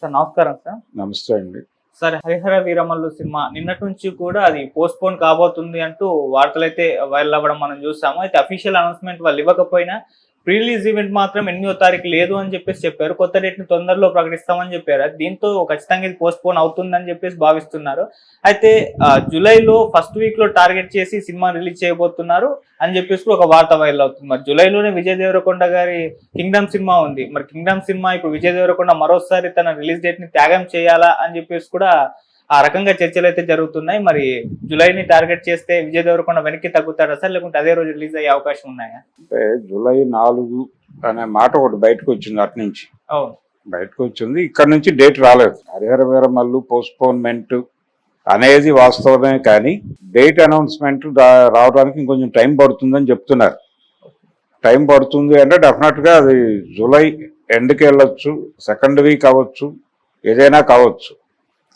Sir నమస్కారం sir. నమస్తే అండి. సార్ 'హరిహర వీరమల్లు' సినిమా నిన్నటి నుంచి కూడా అది పోస్ట్‌పోన్ కాబోతుంది అంటూ వార్తలైతే వైరల్ అవ్వడం మనం చూసాము. అయితే అఫీషియల్ అనౌన్స్‌మెంట్ వాళ్ళు ఇవ్వకపోయినా ప్రీ రిలీజ్ ఈవెంట్ మాత్రం 8వ తారీఖు లేదు అని చెప్పారు. కొత్త డేట్‌ని తొందరలో ప్రకటిస్తామని చెప్పారు. దీంతో ఖచ్చితంగా ఇది పోస్ట్‌పోన్ అవుతుందని భావిస్తున్నారు. అయితే జూలైలో ఫస్ట్ వీక్‌లో టార్గెట్ చేసి సినిమా రిలీజ్ చేయబోతున్నారు అని కూడా ఒక వార్త వైరల్ అవుతుంది. మరి జూలైలోనే విజయ్ దేవరకొండ గారి 'కింగ్డమ్' సినిమా ఉంది. మరి 'కింగ్డమ్' సినిమా ఇప్పుడు విజయ్ దేవరకొండ మరోసారి తన రిలీజ్ డేట్ ని త్యాగం చేయాలా అని కూడా ఆ రకంగా చర్చలు అయితే జరుగుతున్నాయి. మరి జూలైని టార్గెట్ చేస్తే విజయ్ దేవరకొండ వెనక్కి తగ్గుతాడా సార్, లేకుంటే అదే రోజు రిలీజ్ అయ్యే అవకాశం ఉన్నాయా? అంటే జూలై 4 అనే మాట ఒకటి బయటకు వచ్చింది, అటు నుంచి అవును బయటకు వచ్చింది. ఇక్కడ నుంచి డేట్ రాలేదు. 'హరిహర వీరమల్లు' పోస్ట్పోన్మెంట్ అనేది వాస్తవమే, కానీ డేట్ అనౌన్స్మెంట్ రావడానికి ఇంకొంచెం టైం పడుతుందని చెప్తున్నారు. టైం పడుతుంది అంటే డెఫినెట్ గా అది జూలై ఎండ్కి వెళ్ళొచ్చు, సెకండ్ వీక్ అవ్వచ్చు, ఏదైనా కావచ్చు.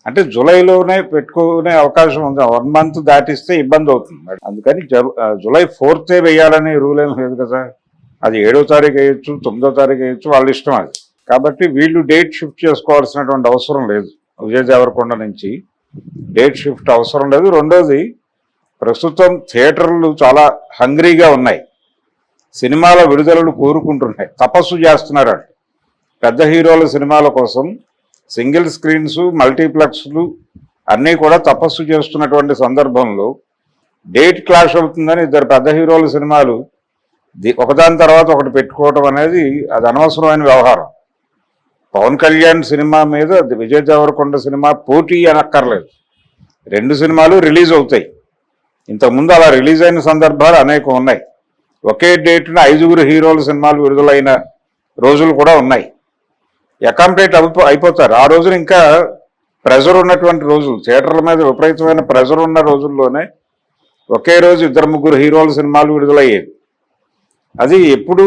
అంటే జూలైలోనే పెట్టుకునే అవకాశం ఉంది. 1 మంత్ దాటిస్తే ఇబ్బంది అవుతుంది. అందుకని జూలై 4th వేయాలనే రూల్ ఏం లేదు కదా. అది 7వ తారీఖు వేయచ్చు, 9వ తారీఖు వేయచ్చు, వాళ్ళ ఇష్టం అది. కాబట్టి వీళ్ళు డేట్ షిఫ్ట్ చేసుకోవాల్సినటువంటి అవసరం లేదు. విజయ్ దేవరకొండ నుంచి డేట్ షిఫ్ట్ అవసరం లేదు. రెండోది, ప్రస్తుతం థియేటర్లు చాలా హంగ్రీగా ఉన్నాయి, సినిమాల విడుదలలు కోరుకుంటున్నాయి, తపస్సు చేస్తున్నారు. పెద్ద హీరోల సినిమాల కోసం సింగిల్ స్క్రీన్స్, మల్టీప్లెక్స్లు అన్నీ కూడా తపస్సు చేస్తున్నటువంటి సందర్భంలో డేట్ క్లాష్ అవుతుందని ఇద్దరు పెద్ద హీరోల సినిమాలు ఒకదాని తర్వాత ఒకటి పెట్టుకోవడం అనేది అది అనవసరమైన వ్యవహారం. పవన్ కళ్యాణ్ సినిమా మీద విజయ్ దేవరకొండ సినిమా పోటీ అనక్కర్లేదు. 2 సినిమాలు రిలీజ్ అవుతాయి. ఇంతకుముందు అలా రిలీజ్ అయిన సందర్భాలు అనేకం ఉన్నాయి. ఒకే డేట్న 5 హీరోల సినిమాలు విడుదలైన రోజులు కూడా ఉన్నాయి. అకామిడేట్ అయిపోతారు. ఆ రోజున ఇంకా ప్రెజర్ ఉన్నటువంటి రోజులు, థియేటర్ల మీద విపరీతమైన ప్రెజర్ ఉన్న రోజుల్లోనే ఒకే రోజు 2-3 హీరోల సినిమాలు విడుదలయ్యేవి. అది ఎప్పుడు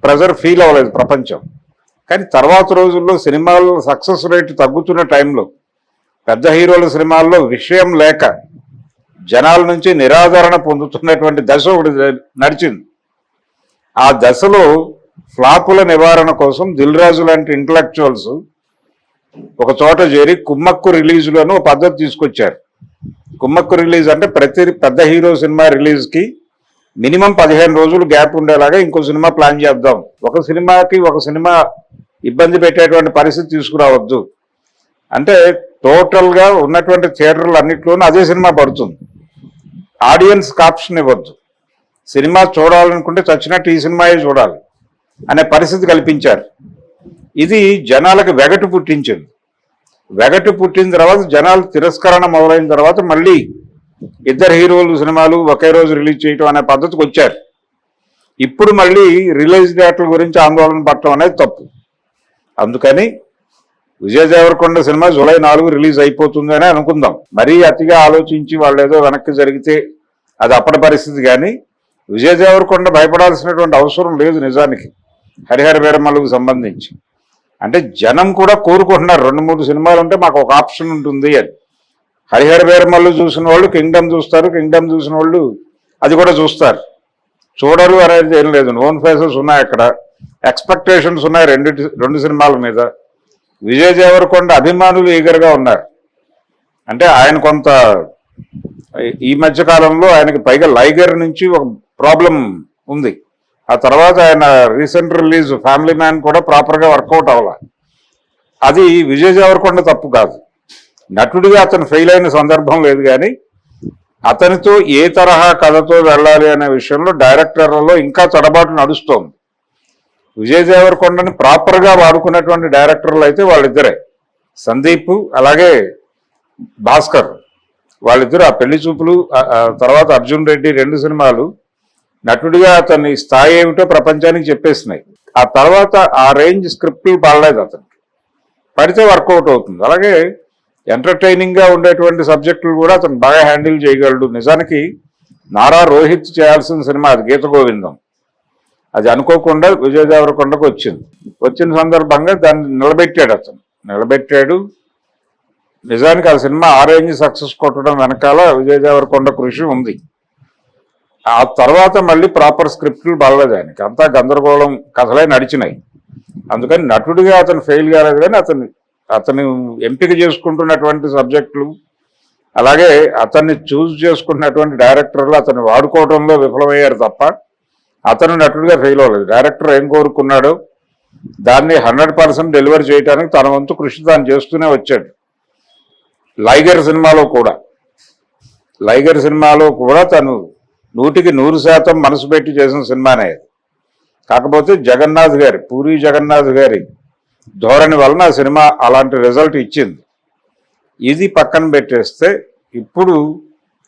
ప్రెజర్ ఫీల్ అవ్వలేదు ప్రపంచం. కానీ తర్వాత రోజుల్లో సినిమాల సక్సెస్ రేటు తగ్గుతున్న టైంలో పెద్ద హీరోల సినిమాల్లో విషయం లేక జనాల నుంచి నిరాదరణ పొందుతున్నటువంటి దశ ఒకటి నడిచింది. ఆ దశలో ఫ్లాపుల నివారణ కోసం దిల్ రాజు లాంటి ఇంటలెక్చువల్స్ ఒక చోట చేరి కుమ్మక్కు రిలీజులను పద్ధతి తీసుకొచ్చారు. కుమ్మక్కు రిలీజ్ అంటే ప్రతి పెద్ద హీరో సినిమా రిలీజ్కి మినిమం 15 రోజులు గ్యాప్ ఉండేలాగా ఇంకో సినిమా ప్లాన్ చేద్దాం. ఒక సినిమాకి ఒక సినిమా ఇబ్బంది పెట్టేటువంటి పరిస్థితి తీసుకురావద్దు అంటే టోటల్గా ఉన్నటువంటి థియేటర్లు అన్నింటిలోనూ అదే సినిమా పడుతుంది. ఆడియన్స్కి ఆప్షన్ ఇవ్వద్దు. సినిమా చూడాలనుకుంటే చచ్చినట్టు ఈ సినిమాయే చూడాలి అనే పరిస్థితి కల్పించారు. ఇది జనాలకు వెగటు పుట్టించింది. వెగటు పుట్టిన తర్వాత జనాలు తిరస్కరణ మొదలైన తర్వాత మళ్ళీ 2 హీరోలు సినిమాలు ఒకే రోజు రిలీజ్ చేయటం అనే పద్ధతికి వచ్చారు. ఇప్పుడు మళ్ళీ రిలీజ్ డేట్ల గురించి ఆందోళన పడటం అనేది తప్పు. అందుకని Vijay Deverakonda cinema July 4 release అయిపోతుంది అని అనుకుందాం. మరీ అతిగా ఆలోచించి వాళ్ళు ఏదో వెనక్కి జరిగితే అది అప్పటి పరిస్థితి. కానీ విజయ్ దేవరకొండ భయపడాల్సినటువంటి అవసరం లేదు నిజానికి 'హరిహర వీరమల్లు'కు సంబంధించి. అంటే జనం కూడా కోరుకుంటున్నారు 2-3 సినిమాలు ఉంటే మాకు ఒక ఆప్షన్ ఉంటుంది అని. 'హరిహర వీరమల్లు' చూసిన వాళ్ళు 'కింగ్డమ్' చూస్తారు, 'కింగ్డమ్' చూసిన వాళ్ళు అది కూడా చూస్తారు. చూడరు అనేది ఏం లేదు. నోన్ ఫేసెస్ ఉన్నాయి, అక్కడ ఎక్స్పెక్టేషన్స్ ఉన్నాయి 2 సినిమాల మీద. విజయ్ దేవరకొండ అభిమానులు ఈగర్గా ఉన్నారు. అంటే ఆయన కొంత ఈ మధ్య కాలంలో ఆయనకి పైగా లైగర్ నుంచి ఒక ప్రాబ్లం ఉంది. ఆ తర్వాత ఆయన రీసెంట్ రిలీజ్ 'ఫ్యామిలీ మ్యాన్' కూడా ప్రాపర్గా వర్కౌట్ అవ్వాలి. అది విజయ్ దేవరకొండ తప్పు కాదు. నటుడిగా అతను ఫెయిల్ అయిన సందర్భం లేదు. కానీ అతనితో ఏ తరహా కథతో వెళ్ళాలి అనే విషయంలో డైరెక్టర్లలో ఇంకా తడబాటు నడుస్తోంది. విజయ్ దేవరకొండని ప్రాపర్గా వాడుకున్నటువంటి డైరెక్టర్లు అయితే వాళ్ళిద్దరే, సందీప్ అలాగే భాస్కర్. వాళ్ళిద్దరు ఆ పెళ్లి చూపులు తర్వాత అర్జున్ రెడ్డి 2 సినిమాలు నటుడిగా అతని స్థాయి ఏమిటో ప్రపంచానికి చెప్పేసినాయి. ఆ తర్వాత ఆ రేంజ్ స్క్రిప్ట్లు పడలేదు అతనికి. పడితే వర్కౌట్ అవుతుంది. అలాగే ఎంటర్టైనింగ్గా ఉండేటువంటి సబ్జెక్టులు కూడా అతను బాగా హ్యాండిల్ చేయగలడు. నిజానికి నారా రోహిత్ చేయాల్సిన సినిమా అది 'గీత గోవిందం'. అది అనుకోకుండా విజయ్ దేవరకొండకు వచ్చిన సందర్భంగా దాన్ని నిలబెట్టాడు. నిజానికి ఆ సినిమా ఆ రేంజ్ సక్సెస్ కొట్టడం వెనకాల విజయ్ దేవరకొండ కృషి ఉంది. ఆ తర్వాత మళ్ళీ ప్రాపర్ స్క్రిప్ట్లు పడలేదు ఆయనకి. అంతా గందరగోళం కథలే నడిచినాయి. అందుకని నటుడిగా అతను ఫెయిల్ కాలేదు. కానీ అతను అతను ఎంపిక చేసుకుంటున్నటువంటి సబ్జెక్టులు, అలాగే అతన్ని చూస్ చేసుకున్నటువంటి డైరెక్టర్లు అతన్ని వాడుకోవడంలో విఫలమయ్యారు తప్ప అతను నటుడిగా ఫెయిల్ అవ్వలేదు. డైరెక్టర్ ఏం కోరుకున్నాడో దాన్ని 100% డెలివరీ చేయడానికి తన వంతు కృషి తాను చేస్తూనే వచ్చాడు. లైగర్ సినిమాలో కూడా తను 100% మనసు పెట్టి చేసిన సినిమానే. కాకపోతే పూరి జగన్నాథ్ గారి ధోరణి వలన ఆ సినిమా అలాంటి రిజల్ట్ ఇచ్చింది. ఇది పక్కన పెట్టేస్తే ఇప్పుడు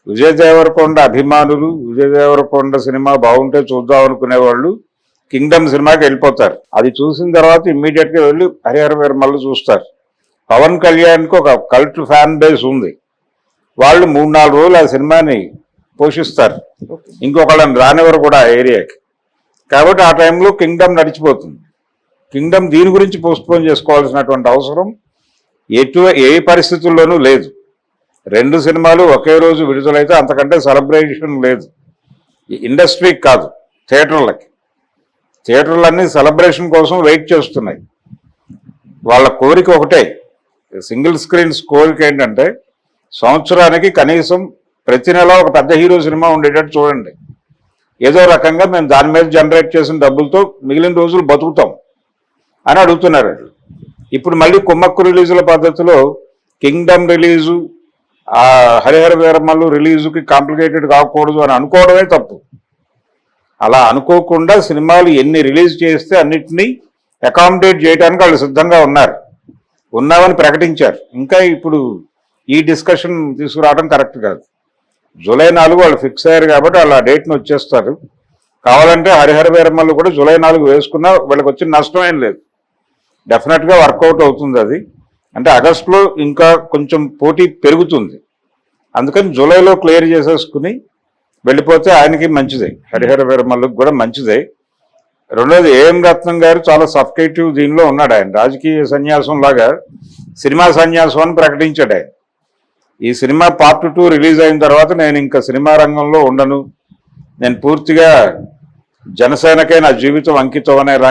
విజయ్ దేవరకొండ అభిమానులు విజయ్ దేవరకొండ సినిమా బాగుంటే చూద్దాం అనుకునే వాళ్ళు కింగ్డమ్ సినిమాకి వెళ్ళిపోతారు. అది చూసిన తర్వాత ఇమ్మీడియట్ గా వెళ్ళి హరిహర వీరమల్లు చూస్తారు. పవన్ కళ్యాణ్కి ఒక కల్ట్ ఫ్యాన్ బేస్ ఉంది. వాళ్ళు 3-4 రోజులు ఆ సినిమాని పోషిస్తారు, ఇంకొకళ్ళని రానివారు కూడా ఆ ఏరియాకి. కాబట్టి ఆ టైంలో కింగ్డమ్ నడిచిపోతుంది. కింగ్డమ్ దీని గురించి పోస్ట్పోన్ చేసుకోవాల్సినటువంటి అవసరం ఏ పరిస్థితుల్లోనూ లేదు. 2 సినిమాలు ఒకే రోజు విడుదలైతే అంతకంటే సెలబ్రేషన్ లేదు. ఇండస్ట్రీకి కాదు, థియేటర్లన్నీ సెలబ్రేషన్ కోసం వెయిట్ చేస్తున్నాయి. వాళ్ళ కోరిక ఒకటే, సింగిల్ స్క్రీన్స్ కోరిక ఏంటంటే సంవత్సరానికి కనీసం ప్రతి నెల ఒక పెద్ద హీరో సినిమా ఉండేటట్టు చూడండి. ఏదో రకంగా మేము దాని మీద జనరేట్ చేసిన డబ్బులతో మిగిలిన రోజులు బతుకుతాం అని అడుగుతున్నారు. ఇప్పుడు మళ్ళీ కుమ్మక్కు రిలీజుల పద్ధతిలో కింగ్డమ్ రిలీజు, హరిహర వీరమల్లు రిలీజుకి కాంప్లికేటెడ్ కాకూడదు అని అనుకోవడమే తప్పు. అలా అనుకోకుండా సినిమాలు ఎన్ని రిలీజ్ చేస్తే అన్నిటినీ అకామిడేట్ చేయడానికి వాళ్ళు సిద్ధంగా ఉన్నామని ప్రకటించారు. ఇంకా ఇప్పుడు ఈ డిస్కషన్ తీసుకురావడం కరెక్ట్ కాదు. జూలై 4 వాళ్ళు ఫిక్స్ అయ్యారు కాబట్టి వాళ్ళు ఆ డేట్ని వచ్చేస్తారు. కావాలంటే హరిహర వీరమల్లు కూడా జూలై 4 వేసుకున్నా వీళ్ళకి వచ్చిన నష్టం ఏం లేదు. డెఫినెట్గా వర్కౌట్ అవుతుంది. అది అంటే ఆగస్టులో ఇంకా కొంచెం పోటీ పెరుగుతుంది. అందుకని జూలైలో క్లియర్ చేసేసుకుని వెళ్ళిపోతే ఆయనకి మంచిదే, హరిహర వీరమల్లుకి కూడా మంచిదే. రెండోది ఏఎం రత్నం గారు చాలా సఫికేటివ్ దీనిలో ఉన్నాడు. ఆయన రాజకీయ సన్యాసం లాగా సినిమా సన్యాసం అని ప్రకటించాడు ఆయన. ఈ సినిమా పార్ట్ 2 రిలీజ్ అయిన తర్వాత నేను ఇంకా సినిమా రంగంలో ఉండను, నేను పూర్తిగా జనసేనకే నా జీవితం అంకితం అనే